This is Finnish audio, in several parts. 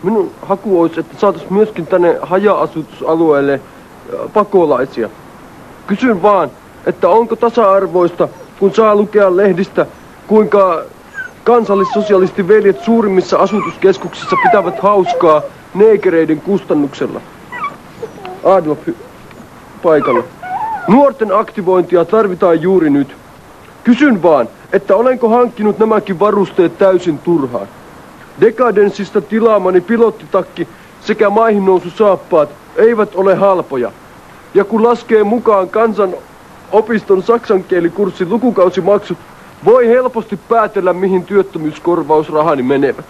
Minun haku olisi, että saataisiin myöskin tänne haja-asutusalueelle pakolaisia. Kysyn vaan, että onko tasa-arvoista, kun saa lukea lehdistä, kuinka kansallissosialistiveljet suurimmissa asutuskeskuksissa pitävät hauskaa neekereiden kustannuksella. Adolf paikalla. Nuorten aktivointia tarvitaan juuri nyt. Kysyn vaan, että olenko hankkinut nämäkin varusteet täysin turhaan. Dekadenssista tilaamani pilottitakki sekä maihinnoususaappaat eivät ole halpoja. Ja kun laskee mukaan kansanopiston saksankielikurssin lukukausimaksut, voi helposti päätellä, mihin työttömyyskorvausrahani menevät.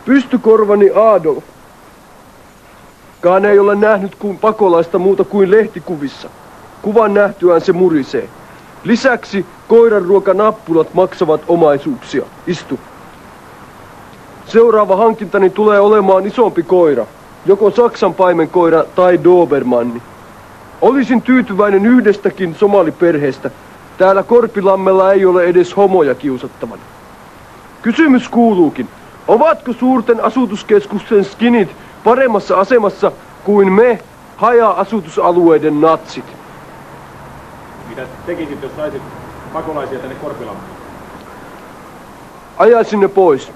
Pystykorvani Adolf. Kaan ei ole nähnyt kuin pakolaista muuta kuin lehtikuvissa. Kuvan nähtyään se murisee. Lisäksi koiranruokanappulat maksavat omaisuuksia. Istu. Seuraava hankintani tulee olemaan isompi koira. Joko Saksan paimenkoira tai Dobermanni. Olisin tyytyväinen yhdestäkin somaliperheestä. Täällä Korpilammella ei ole edes homoja kiusattavana. Kysymys kuuluukin. Ovatko suurten asutuskeskusten skinit paremmassa asemassa kuin me haja-asutusalueiden natsit? Mitä tekisit, jos saisit pakolaisia tänne Korpilammelle? Ajaisin ne pois.